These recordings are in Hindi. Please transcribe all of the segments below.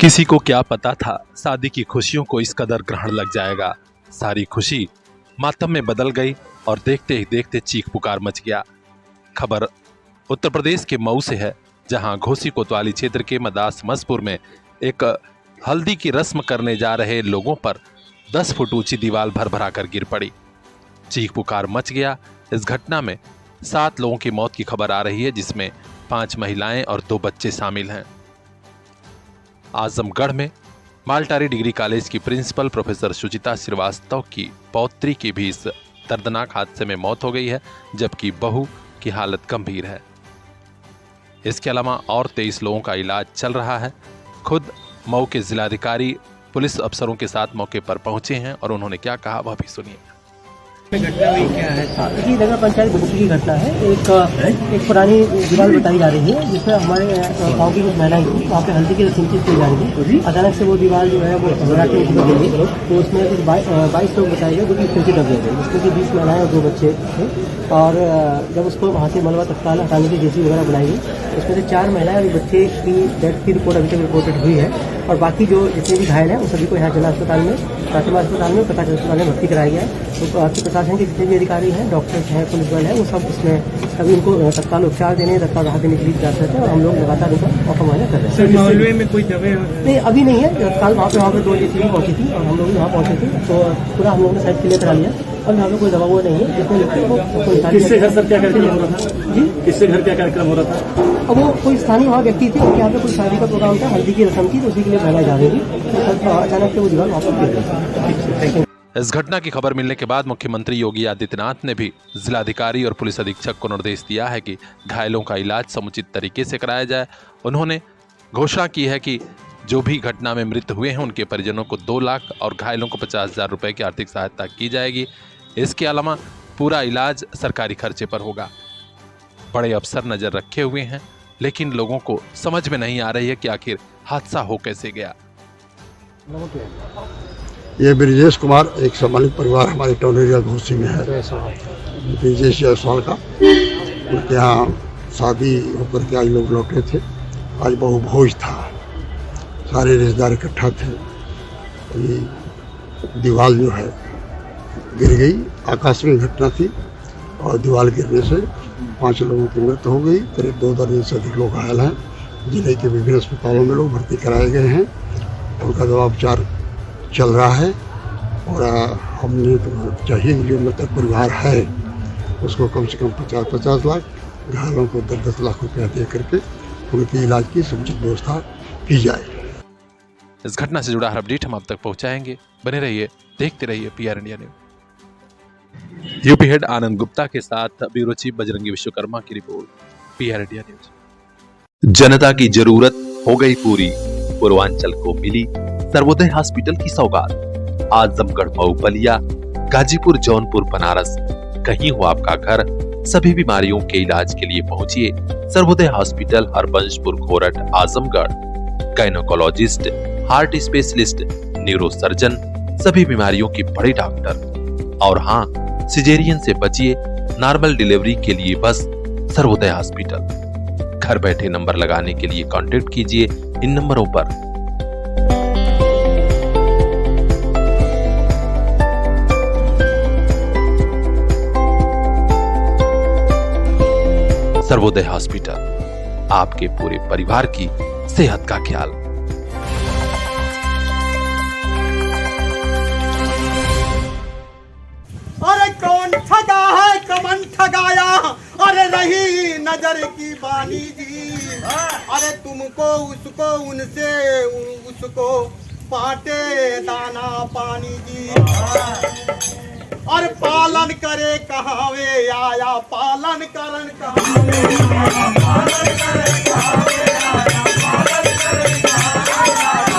किसी को क्या पता था शादी की खुशियों को इस कदर ग्रहण लग जाएगा। सारी खुशी मातम में बदल गई और देखते ही देखते चीख पुकार मच गया। खबर उत्तर प्रदेश के मऊ से है, जहां घोसी कोतवाली क्षेत्र के मदास मसपुर में एक हल्दी की रस्म करने जा रहे लोगों पर 10 फुट ऊंची दीवार भर भरा कर गिर पड़ी। चीख पुकार मच गया। इस घटना में 7 लोगों की मौत की खबर आ रही है, जिसमें 5 महिलाएं और 2 बच्चे शामिल हैं। आजमगढ़ में मालटारी डिग्री कॉलेज की प्रिंसिपल प्रोफेसर सुचिता श्रीवास्तव की पौत्री की भी इस दर्दनाक हादसे में मौत हो गई है, जबकि बहू की हालत गंभीर है। इसके अलावा और 23 लोगों का इलाज चल रहा है। खुद मऊ के जिलाधिकारी पुलिस अफसरों के साथ मौके पर पहुंचे हैं और उन्होंने क्या कहा वह भी सुनिए। घटना हुई क्या है? जी, नगर पंचायत गुरुपुर की घटना है। एक पुरानी दीवार बताई जा रही है, जिसमें हमारे गाँव की कुछ महिलाएं थी, वहाँ पे हल्दी की रस्म की जा रही थी। अचानक से वो दीवार जो है वो घबरा के ऊपर गिर गई, तो उसमें कुछ 22 लोग बताए गए जो कि नीचे दब गए थे, जिसमें कि 20 महिलाएं और 2 बच्चे थे। और जब उसको वहाँ से मलबा तत्काल हटाने की जेसीबी वगैरह बनाई गई, उसमें से 4 महिलाएं और एक बच्चे की डेथ की रिपोर्ट अभी तक रिपोर्टेड हुई है। और बाकी जो जितने भी घायल हैं उन सभी को यहाँ जिला अस्पताल में, फातिमा अस्पताल में, प्रकाश अस्पताल में भर्ती कराया गया है। तो आपके प्रशासन के जितने भी अधिकारी हैं, डॉक्टर्स हैं, पुलिस बल है, वो सब इसमें सभी उनको तत्काल उपचार देने, तत्काल राहत देने के लिए प्रयास करते हैं और हम लोग लगातार उनका मौका मुआयना कर रहे हैं। सर, मामले में कोई दबे नहीं, अभी नहीं है। तत्काल वहाँ पे 2 जेसीबी पहुंची थी और हम लोग वहाँ पहुंचे थे, तो पूरा हम लोगों ने साइड क्लियर करा लिया और यहाँ पे कोई दबा हुआ नहीं है। जितने लोग थे वो किससे घर सर क्या कार्यक्रम हो रहा था? जी, किससे घर क्या कार्यक्रम हो रहा था? अब वो कोई स्थानीय वहाँ व्यक्ति थे, उनके यहाँ पे कोई शादी का प्रोग्राम था, हल्दी की रस्म थी, तो उसी के लिए महिला जा रही थी, तो अचानक से वो दीवार वहाँ पर गिर गई। इस घटना की खबर मिलने के बाद मुख्यमंत्री योगी आदित्यनाथ ने भी जिलाधिकारी और पुलिस अधीक्षक को निर्देश दिया है कि घायलों का इलाज समुचित तरीके से कराया जाए। उन्होंने घोषणा की है कि जो भी घटना में मृत हुए हैं उनके परिजनों को 2 लाख और घायलों को 50,000 रुपए की आर्थिक सहायता की जाएगी। इसके अलावा पूरा इलाज सरकारी खर्चे पर होगा। बड़े अफसर नजर रखे हुए हैं, लेकिन लोगों को समझ में नहीं आ रही है कि आखिर हादसा हो कैसे गया। ये ब्रिजेश कुमार, एक सम्मानित परिवार हमारे टाउन एरिया घोसी में है, ब्रिजेश जायसवाल का। उनके यहाँ शादी होकर के आज लोग लौटे थे। आज बहु भोज था, सारे रिश्तेदार इकट्ठा थे। ये दीवार जो है गिर गई, आकस्मिक घटना थी और दीवार गिरने से 5 लोगों की मृत्यु हो गई। करीब 2 दर्जन से अधिक लोग घायल हैं। जिले के विभिन्न अस्पतालों में लोग भर्ती कराए गए हैं। उनका दवा उपचार चल रहा है और हमने तो चाहिए कि जो मृतक परिवार है उसको कम से कम 50-50 लाख, घायलों को 10-10 लाख रुपया दे करके उनके इलाज की समुचित व्यवस्था की जाए। इस घटना से जुड़ा हर अपडेट हम आप तक पहुंचाएंगे। बने रहिए, देखते रहिए PR India news. UP head Anand Gupta के साथ ब्यूरो चीफ बजरंगी विश्वकर्मा की रिपोर्ट, PR इंडिया न्यूज। जनता की जरूरत हो गई पूरी, पूर्वांचल को मिली सर्वोदय हॉस्पिटल की सौगात। आजमगढ़, मऊ, बलिया, गाजीपुर, जौनपुर, बनारस, कहीं हो आपका घर, सभी बीमारियों के इलाज के लिए पहुंचिए Sarvodaya hospital, Harbanshpur, Ghorat, Azamgarh. Gynaecologist, heart specialist, neurosurgeon, सभी बीमारियों के बड़े डॉक्टर। और हाँ, सिजेरियन से बचिए, नॉर्मल डिलीवरी के लिए बस सर्वोदय हॉस्पिटल। घर बैठे नंबर लगाने के लिए कांटेक्ट कीजिए इन नंबरों पर। सर्वोदय हॉस्पिटल, आपके पूरे परिवार की सेहत का ख्याल। अरे कौन ठगा है, कमन ठगाया, अरे रही नजर की बानी जी। अरे तुमको उसको उनसे उसको बांटे दाना पानी जी। और पालन करे कहाँ वे आया, पालन करन कहाँ वे आया, पालन करे कहाँ वे आया, पालन करे कहाँ वे आया।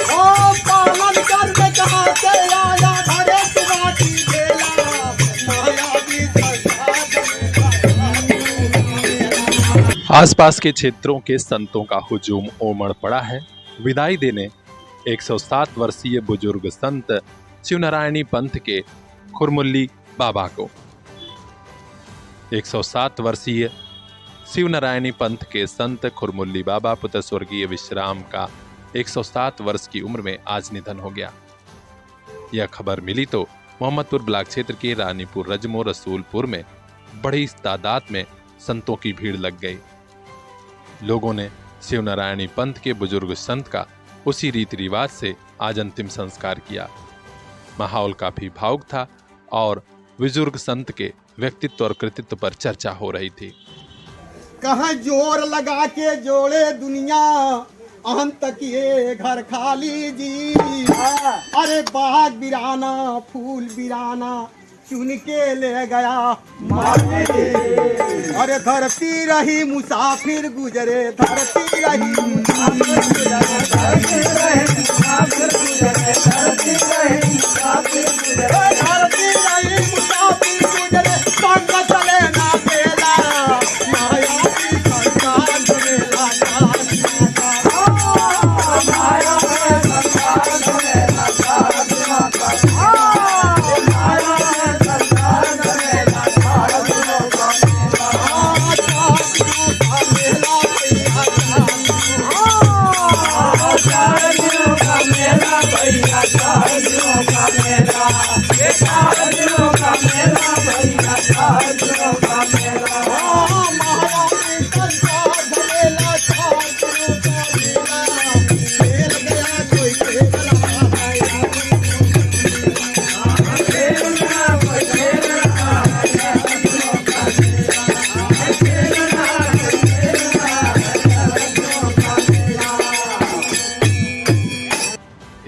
ओ पालन करके कहाँ से आया, घरे सुनाती बेला, माया भी आसपास के क्षेत्रों के संतों का हुजूम उमड़ पड़ा है विदाई देने 107 वर्षीय बुजुर्ग संत शिवनारायणी पंथ के खुरमुल्ली बाबा को। 107 वर्षीय शिव नारायणी पंथ के संत खुरमुल्ली बाबा पुत्र स्वर्गीय विश्राम का 107 वर्ष की उम्र में आज निधन हो गया। यह खबर मिली तो मोहम्मदपुर ब्लॉक क्षेत्र के रानीपुर रजमो रसूलपुर में बड़ी तादाद में संतों की भीड़ लग गई। लोगों ने शिव नारायणी पंथ के बुजुर्ग संत का उसी रीति रिवाज से आज अंतिम संस्कार किया। माहौल काफी भावुक था और बुजुर्ग संत के व्यक्तित्व और कृतित्व पर चर्चा हो रही थी। कहाँ जोर लगा के जोड़े दुनिया, हम तक ये घर खाली जी। अरे बाग बिराना फूल बिराना चुन के ले गया माली। अरे धरती रही मुसाफिर गुजरे, धरती रही मुसाफिर गुजरे, धरती रही मुसाफिर गुजरे, धरती रही मुसाफिर गुजरे, धरती रही मुसाफिर गुजरे। संग चले ना पेला माया की संसार झमेला, माया है संसार झमेला,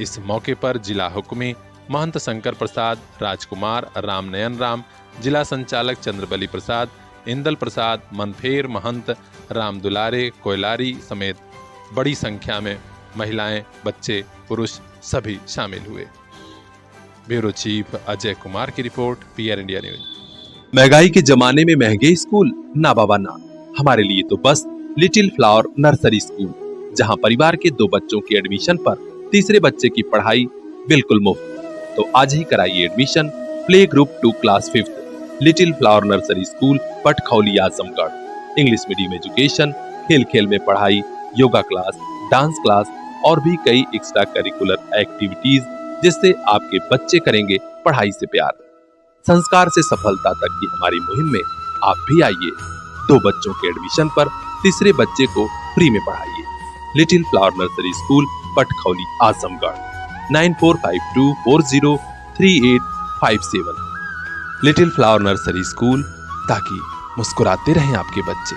इस मौके पर जिला हुक्मी महंत शंकर प्रसाद, राजकुमार, रामनयन राम, जिला संचालक चंद्रबली प्रसाद, इंदल प्रसाद, मनफेर महंत, राम दुलारे, कोयलारी समेत बड़ी संख्या में महिलाएं, बच्चे, पुरुष सभी शामिल हुए। ब्यूरो चीफ अजय कुमार की रिपोर्ट, पीआर इंडिया न्यूज। महंगाई के जमाने में महंगे स्कूल ना बाबा ना, हमारे लिए तो बस लिटिल फ्लावर नर्सरी स्कूल, जहां परिवार के 2 बच्चों की एडमिशन पर तीसरे बच्चे की पढ़ाई बिल्कुल मुफ्त। तो आज ही कराइए admission play group 2 class 5 little flower nursery school Patkhauli Azamgarh. English medium education, खेल खेल में पढ़ाई, योगा क्लास, डांस क्लास और भी कई एक्स्ट्रा करिकुलर एक्टिविटीज, जिससे आपके बच्चे करेंगे पढ़ाई से प्यार। संस्कार से सफलता तक की हमारी मुहिम में आप भी आइए। 2 बच्चों के एडमिशन पर तीसरे बच्चे को फ्री में पढ़ाइए। Little flower nursery school Patkhauli Azamgarh, 9452403857। Little flower nursery school, ताकि मुस्कुराते रहें आपके बच्चे।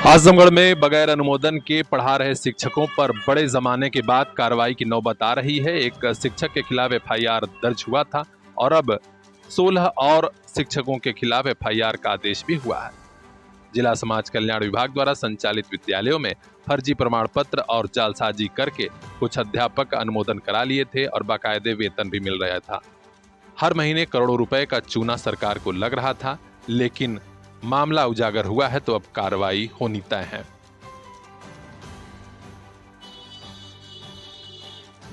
आजमगढ़ में बगैर अनुमोदन के पढ़ा रहे शिक्षकों पर बड़े जमाने के बाद कार्रवाई की नौबत आ रही है। एक शिक्षक के खिलाफ एफआईआर दर्ज हुआ था और अब 16 और शिक्षकों के खिलाफ एफआईआर का आदेश भी हुआ है। जिला समाज कल्याण विभाग द्वारा संचालित विद्यालयों में फर्जी प्रमाण पत्र और जालसाजी करके कुछ अध्यापक अनुमोदन करा लिए थे और बाकायदे वेतन भी मिल रहा था। हर महीने करोड़ों रुपए का चूना सरकार को लग रहा था, लेकिन मामला उजागर हुआ है तो अब कार्रवाई होनी तय है।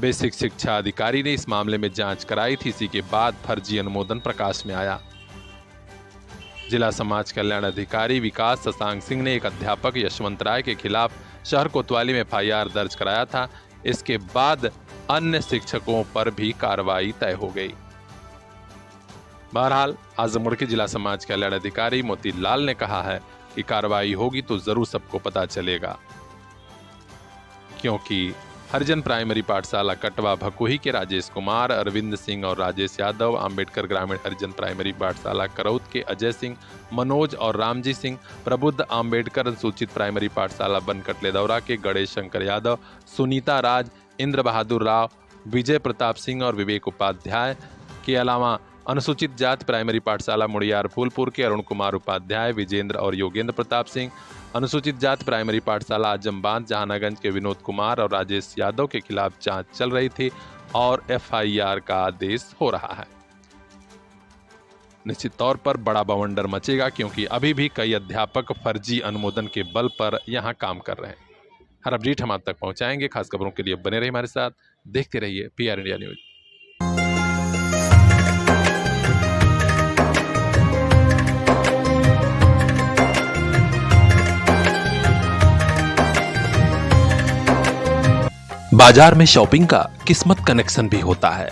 बेसिक शिक्षा अधिकारी ने इस मामले में जांच कराई थी। इसी के बाद फर्जी अनुमोदन प्रकाश में आया। जिला समाज कल्याण अधिकारी विकास शशांक सिंह ने एक अध्यापक यशवंत राय के खिलाफ शहर कोतवाली में एफआईआर दर्ज कराया था। इसके बाद अन्य शिक्षकों पर भी कार्रवाई तय हो गई। बहरहाल आजमगढ़ के जिला समाज कल्याण अधिकारी मोतीलाल ने कहा है कि कार्रवाई होगी तो जरूर सबको पता चलेगा, क्योंकि हरिजन प्राइमरी पाठशाला कटवा भकोही के राजेश कुमार, अरविंद सिंह और राजेश यादव, अंबेडकर ग्रामीण हरिजन प्राइमरी पाठशाला करौत के अजय सिंह, मनोज और रामजी सिंह, प्रबुद्ध अंबेडकर अनुसूचित प्राइमरी पाठशाला बनकट लेदौरा के गणेश शंकर यादव, सुनीता राज, इंद्र बहादुर राव, विजय प्रताप सिंह और विवेक उपाध्याय के अलावा अनुसूचित जाति प्राइमरी पाठशाला मुड़ियार फूलपुर के अरुण कुमार उपाध्याय, विजेंद्र और योगेंद्र प्रताप सिंह, अनुसूचित जाति प्राइमरी पाठशाला आजमबाद जहानागंज के विनोद कुमार और राजेश यादव के खिलाफ जांच चल रही थी और एफआईआर का आदेश हो रहा है। निश्चित तौर पर बड़ा बवंडर मचेगा, क्योंकि अभी भी कई अध्यापक फर्जी अनुमोदन के बल पर यहां काम कर रहे हैं। हर अपडेट हम आप तक पहुंचाएंगे। खास खबरों के लिए बने रहिए हमारे साथ, देखते रहिए PR इंडिया न्यूज। बाजार में शॉपिंग का किस्मत कनेक्शन भी होता है।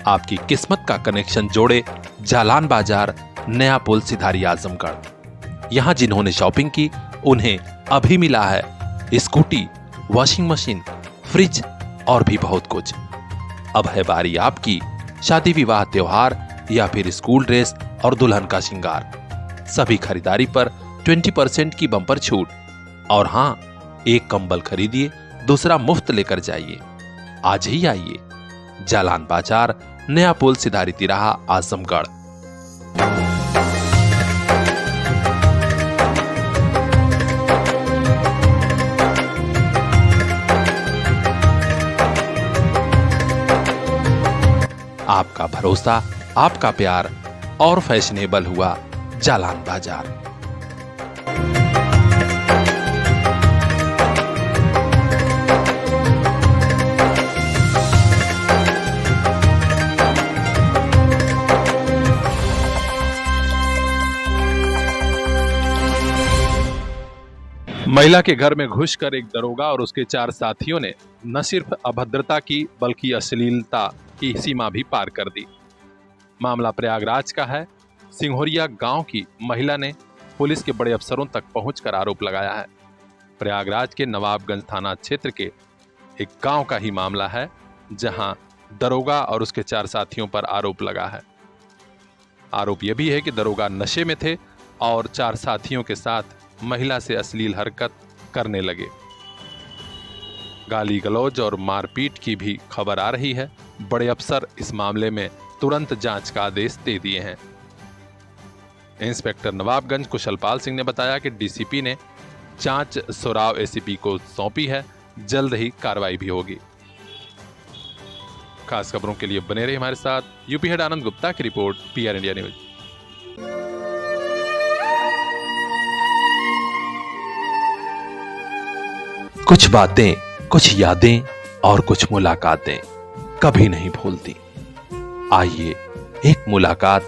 आपकी किस्मत का कनेक्शन जोड़े जालान बाजार, नया पुल, सिधारी, आजमगढ़। यहां जिन्होंने शॉपिंग की उन्हें अभी मिला है स्कूटी, वॉशिंग मशीन, फ्रिज और भी बहुत कुछ। अब है बारी आपकी शादी, विवाह, त्योहार या फिर स्कूल ड्रेस और दुल्हन का श्रृंगार। सभी खरीदारी पर 20% की बम्पर छूट। और हां, एक कंबल खरीदिए दूसरा मुफ्त लेकर जाइए। आज ही आइए जालान बाजार, नया पुल, सिधारी तिराहा, आजमगढ़। आपका भरोसा, आपका प्यार और फैशनेबल हुआ जालान बाजार। महिला के घर में घुसकर एक दरोगा और उसके 4 साथियों ने न सिर्फ अभद्रता की बल्कि अश्लीलता की सीमा भी पार कर दी। मामला प्रयागराज का है। सिंघोरिया गांव की महिला ने पुलिस के बड़े अफसरों तक पहुंचकर आरोप लगाया है। प्रयागराज के नवाबगंज थाना क्षेत्र के एक गांव का ही मामला है, जहां दरोगा और उसके 4 साथियों पर आरोप लगा है। आरोप यह भी है कि दरोगा नशे में थे और 4 साथियों के साथ महिला से अश्लील हरकत करने लगे। गाली गलौज और मारपीट की भी खबर आ रही है। बड़े अफसर इस मामले में तुरंत जांच का आदेश दे दिए हैं। इंस्पेक्टर नवाबगंज कुशलपाल सिंह ने बताया कि डीसीपी ने जांच सोराव एसीपी को सौंपी है। जल्द ही कार्रवाई भी होगी। खास खबरों के लिए बने रहिए हमारे साथ। यूपी हेड आनंद गुप्ता की रिपोर्ट, PR इंडिया न्यूज। कुछ बातें, कुछ यादें और कुछ मुलाकातें कभी नहीं भूलती। आइए एक मुलाकात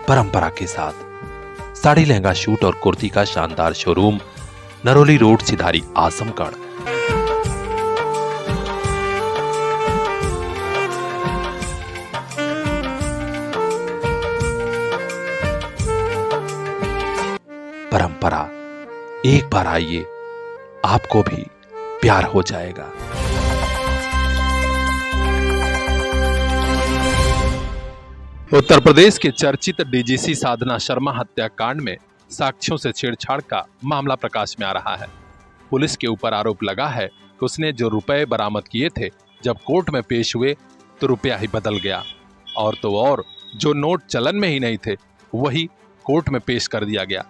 परंपरा के साथ। साड़ी, लहंगा, सूट और कुर्ती का शानदार शोरूम, नरोली रोड, सिधारी, आजमगढ़। परंपरा, एक बार आइए, आपको भी प्यार हो जाएगा। उत्तर प्रदेश के चर्चित डीजीसी साधना शर्मा हत्याकांड में साक्ष्यों से छेड़छाड़ का मामला प्रकाश में आ रहा है। पुलिस के ऊपर आरोप लगा है कि उसने जो रुपए बरामद किए थे, जब कोर्ट में पेश हुए तो रुपया ही बदल गया। और तो और जो नोट चलन में ही नहीं थे, वही कोर्ट में पेश कर दिया गया।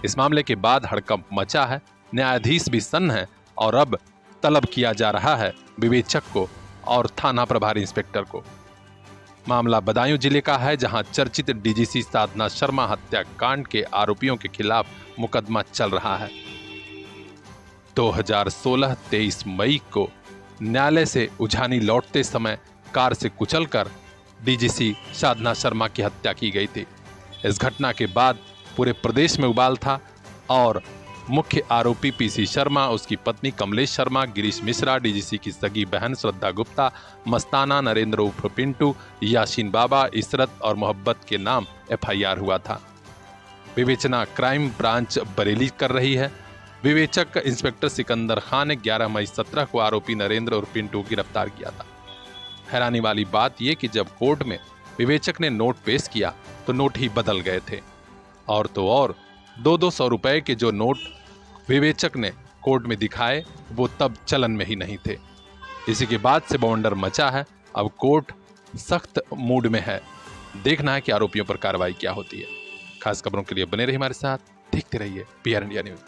इस मामले के बाद हड़कंप मचा है। न्यायाधीश भी सन्न है और अब तलब किया जा रहा है विवेचक को और थाना प्रभारी इंस्पेक्टर को। मामला बदायूं जिले का है, जहां चर्चित डीजीसी साधना शर्मा हत्याकांड के आरोपियों के खिलाफ मुकदमा चल रहा है। 2016-23 मई को न्यायालय से उझानी लौटते समय कार से कुचलकर डीजीसी साधना शर्मा की हत्या की गई थी। इस घटना के बाद पूरे प्रदेश में उबाल था और मुख्य आरोपी पीसी शर्मा, उसकी पत्नी कमलेश शर्मा, गिरीश मिश्रा, डीजीसी की सगी बहन श्रद्धा गुप्ता, मस्ताना, नरेंद्र उर्फ पिंटू, यासीन बाबा, इशरत और मोहब्बत के नाम FIR हुआ था। विवेचना क्राइम ब्रांच बरेली कर रही है। विवेचक इंस्पेक्टर सिकंदर खान ने 11 मई 17 को आरोपी नरेंद्र और पिंटू को गिरफ्तार किया था। हैरानी वाली बात यह कि जब कोर्ट में विवेचक ने नोट पेश किया तो नोट ही बदल गए थे। और तो और 200 रुपए के जो नोट विवेचक ने कोर्ट में दिखाए, वो तब चलन में ही नहीं थे। इसी के बाद से बवंडर मचा है। अब कोर्ट सख्त मूड में है। देखना है कि आरोपियों पर कार्रवाई क्या होती है। खास खबरों के लिए बने रहिए हमारे साथ, देखते रहिए PR इंडिया न्यूज।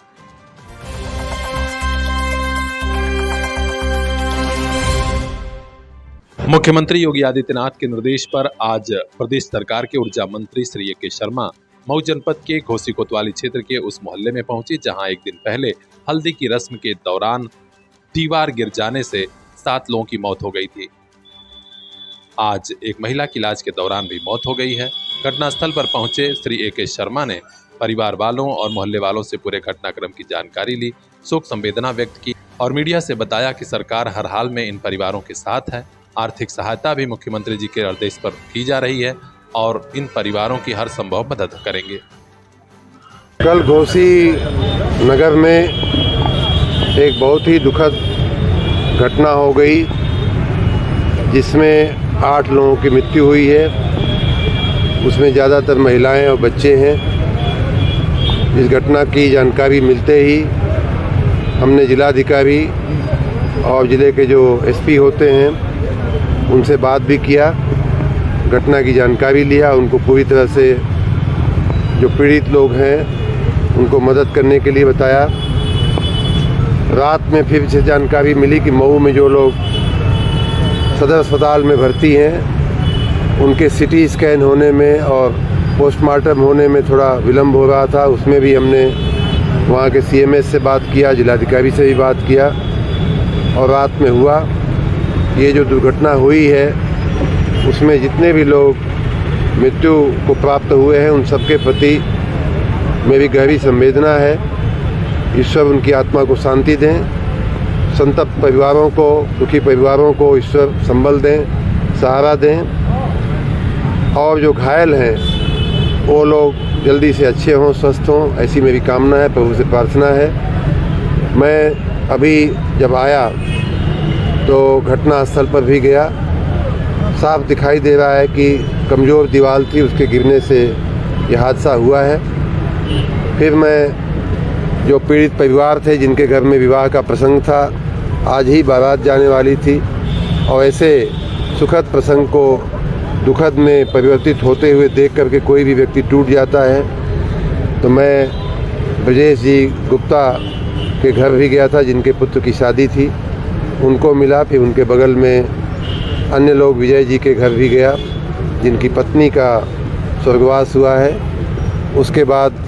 मुख्यमंत्री योगी आदित्यनाथ के निर्देश पर आज प्रदेश सरकार के ऊर्जा मंत्री श्री A.K. शर्मा मऊ जनपद के घोसी कोतवाली क्षेत्र के उस मोहल्ले में पहुंचे, जहां एक दिन पहले हल्दी की रस्म के दौरान दीवार गिर जाने से 7 लोगों की मौत हो गई थी। आज एक महिला की इलाज के दौरान भी मौत हो गई है। घटनास्थल पर पहुंचे श्री AK शर्मा ने परिवार वालों और मोहल्ले वालों से पूरे घटनाक्रम की जानकारी ली, शोक संवेदना व्यक्त की और मीडिया से बताया कि सरकार हर हाल में इन परिवारों के साथ है। आर्थिक सहायता भी मुख्यमंत्री जी के निर्देश पर की जा रही है और इन परिवारों की हर संभव मदद करेंगे। कल घोसी नगर में एक बहुत ही दुखद घटना हो गई जिसमें 8 लोगों की मृत्यु हुई है। उसमें ज़्यादातर महिलाएं और बच्चे हैं। इस घटना की जानकारी मिलते ही हमने जिलाधिकारी और ज़िले के जो SP होते हैं उनसे बात भी किया, घटना की जानकारी लिया, उनको पूरी तरह से जो पीड़ित लोग हैं उनको मदद करने के लिए बताया। रात में फिर से जानकारी मिली कि मऊ में जो लोग सदर अस्पताल में भर्ती हैं उनके CT स्कैन होने में और पोस्टमार्टम होने में थोड़ा विलम्ब हो रहा था। उसमें भी हमने वहाँ के CMS से बात किया, जिलाधिकारी से भी बात किया और रात में हुआ। ये जो दुर्घटना हुई है उसमें जितने भी लोग मृत्यु को प्राप्त हुए हैं उन सबके प्रति मेरी गहरी संवेदना है। ईश्वर उनकी आत्मा को शांति दें, संतप्त परिवारों को, दुखी परिवारों को ईश्वर संबल दें, सहारा दें और जो घायल हैं वो लोग जल्दी से अच्छे हों, स्वस्थ हों, ऐसी मेरी कामना है, प्रभु से प्रार्थना है। मैं अभी जब आया तो घटना स्थल पर भी गया, साफ दिखाई दे रहा है कि कमज़ोर दीवार थी, उसके गिरने से ये हादसा हुआ है। फिर मैं जो पीड़ित परिवार थे जिनके घर में विवाह का प्रसंग था, आज ही बारात जाने वाली थी और ऐसे सुखद प्रसंग को दुखद में परिवर्तित होते हुए देख करके कोई भी व्यक्ति टूट जाता है। तो मैं ब्रजेश जी गुप्ता के घर भी गया था जिनके पुत्र की शादी थी, उनको मिला। फिर उनके बगल में अन्य लोग, विजय जी के घर भी गया जिनकी पत्नी का स्वर्गवास हुआ है। उसके बाद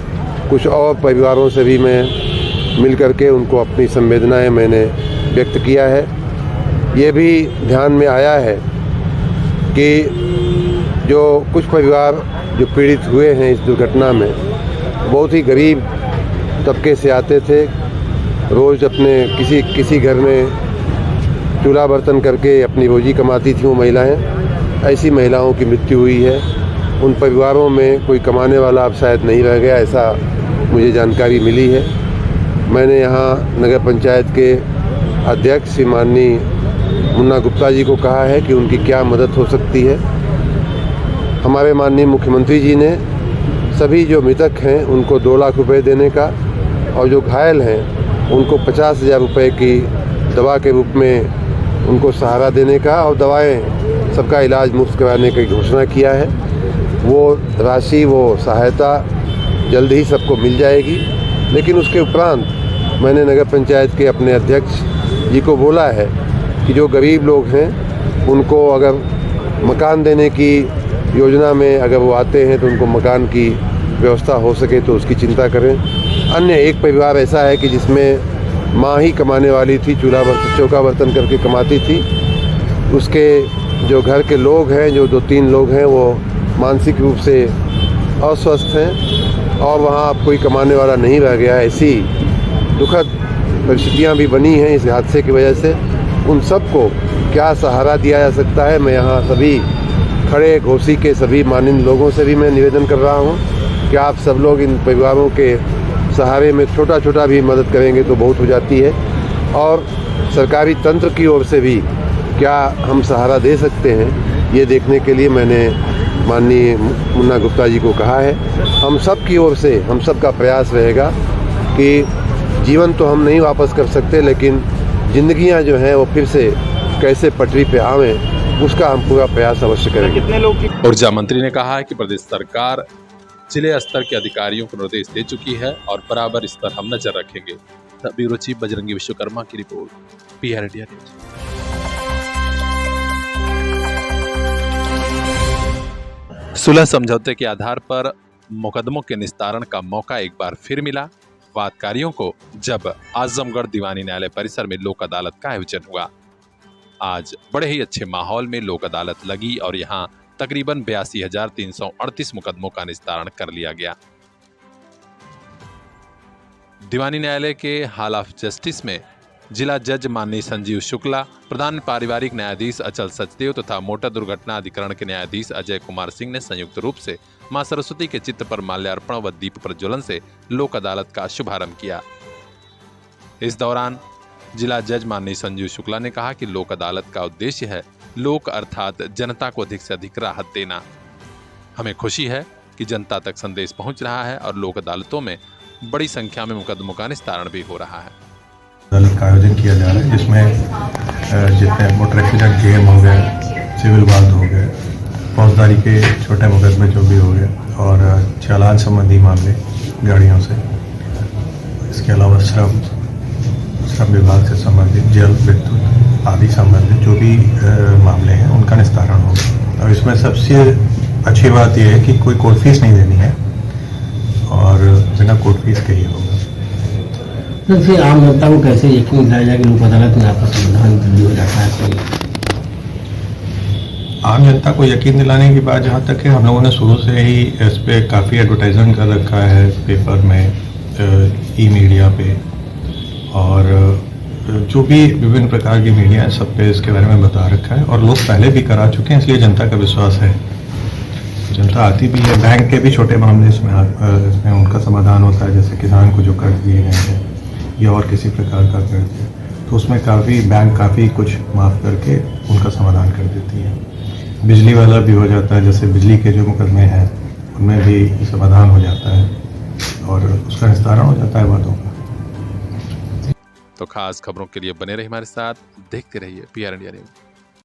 कुछ और परिवारों से भी मैं मिल करके उनको अपनी संवेदनाएं मैंने व्यक्त किया है। ये भी ध्यान में आया है कि जो कुछ परिवार जो पीड़ित हुए हैं इस दुर्घटना में बहुत ही गरीब तबके से आते थे, रोज़ अपने किसी घर में चूल्हा बर्तन करके अपनी रोजी कमाती थी वो महिलाएं। ऐसी महिलाओं की मृत्यु हुई है। उन परिवारों में कोई कमाने वाला अब शायद नहीं रह गया, ऐसा मुझे जानकारी मिली है। मैंने यहाँ नगर पंचायत के अध्यक्ष श्री माननीय मुन्ना गुप्ता जी को कहा है कि उनकी क्या मदद हो सकती है। हमारे माननीय मुख्यमंत्री जी ने सभी जो मृतक हैं उनको 2 लाख रुपए देने का और जो घायल हैं उनको 50,000 रुपये की दवा के रूप में उनको सहारा देने का और दवाएं सबका इलाज मुफ्त कराने की घोषणा किया है। वो राशि, वो सहायता जल्द ही सबको मिल जाएगी। लेकिन उसके उपरांत मैंने नगर पंचायत के अपने अध्यक्ष जी को बोला है कि जो गरीब लोग हैं उनको अगर मकान देने की योजना में अगर वो आते हैं तो उनको मकान की व्यवस्था हो सके तो उसकी चिंता करें। अन्य एक परिवार ऐसा है कि जिसमें माँ ही कमाने वाली थी, चौका बर्तन करके कमाती थी। उसके जो घर के लोग हैं, जो 2-3 लोग हैं, वो मानसिक रूप से अस्वस्थ हैं और वहाँ अब कोई कमाने वाला नहीं रह गया। ऐसी दुखद परिस्थितियाँ भी बनी हैं इस हादसे की वजह से। उन सबको क्या सहारा दिया जा सकता है, मैं यहाँ सभी खड़े घोसी के सभी माननीय लोगों से भी मैं निवेदन कर रहा हूँ कि आप सब लोग इन परिवारों के सहारे में छोटा छोटा भी मदद करेंगे तो बहुत हो जाती है। और सरकारी तंत्र की ओर से भी क्या हम सहारा दे सकते हैं, ये देखने के लिए मैंने माननीय मुन्ना गुप्ता जी को कहा है। हम सब की ओर से हम सब का प्रयास रहेगा कि जीवन तो हम नहीं वापस कर सकते, लेकिन ज़िंदगियां जो हैं वो फिर से कैसे पटरी पे आवें, उसका हम पूरा प्रयास अवश्य करेंगे। कितने लोग की ऊर्जा मंत्री ने कहा है कि प्रदेश सरकार जिले स्तर के अधिकारियों को निर्देश दे चुकी है और बराबर इस पर हम नजर रखेंगे। ब्यूरो चीफ बजरंगी विश्वकर्मा की रिपोर्ट, PR इंडिया न्यूज। सुलह समझौते के आधार पर मुकदमों के निस्तारण का मौका एक बार फिर मिला। वादकारियों को जब आजमगढ़ दीवानी न्यायालय परिसर में लोक अदालत का आयोजन हुआ। आज बड़े ही अच्छे माहौल में लोक अदालत लगी और यहाँ तकरीबन 82,338 मुकदमों का निस्तारण कर लिया गया। दीवानी न्यायालय के हॉल ऑफ जस्टिस में जिला जज माननीय संजीव शुक्ला, प्रधान पारिवारिक न्यायाधीश अचल सचदेव तथा मोटर दुर्घटना अधिकरण के न्यायाधीश अजय कुमार सिंह ने संयुक्त रूप से मां सरस्वती के चित्र पर माल्यार्पण व दीप प्रज्वलन से लोक अदालत का शुभारंभ किया। इस दौरान जिला जज माननीय संजीव शुक्ला ने कहा कि लोक अदालत का उद्देश्य है लोक अर्थात जनता को अधिक से अधिक राहत देना। हमें खुशी है कि जनता तक संदेश पहुंच रहा है और लोक अदालतों में बड़ी संख्या में मुकदमों का निस्तारण भी हो रहा है। अदालत का आयोजन किया जा रहा है जिसमें जितने मोटर एक्सीडेंट क्लेम हो गए, सिविल वाद हो गए, फौजदारी के छोटे मुकदमे जो भी हो गए और चालान संबंधी मामले गाड़ियों से, इसके अलावा श्रम विभाग से संबंधित जल विद्युत आदि संबंधित जो भी मामले हैं उनका निस्तारण होगा। और इसमें सबसे अच्छी बात यह है कि कोई कोर्ट फीस नहीं देनी है और बिना कोर्ट फीस के ही होगा। फिर आम जनता को कैसे यकीन दिलाया जाए कि लोक अदालत में आपका समाधान जल्दी हो जाता है? आम जनता को यकीन दिलाने की बात जहाँ तक है, हम लोगों ने शुरू से ही इस पर काफ़ी एडवर्टाइजमेंट कर रखा है पेपर में, ई मीडिया पे और जो भी विभिन्न प्रकार की मीडिया है सब पे इसके बारे में बता रखा है और लोग पहले भी करा चुके हैं, इसलिए जनता का विश्वास है। जनता आती भी है। बैंक के भी छोटे मामले इसमें उनका समाधान होता है, जैसे किसान को जो कर्ज दिए गए हैं या और किसी प्रकार का कर्ज है तो उसमें बैंक काफ़ी कुछ माफ़ करके उनका समाधान कर देती है। बिजली वाला भी हो जाता है, जैसे बिजली के जो मुकदमे हैं उनमें भी समाधान हो जाता है और उसका निस्तारण हो जाता है बातों का। तो खास खबरों के लिए बने रहिए हमारे साथ, देखते रहिए PR इंडिया न्यूज़।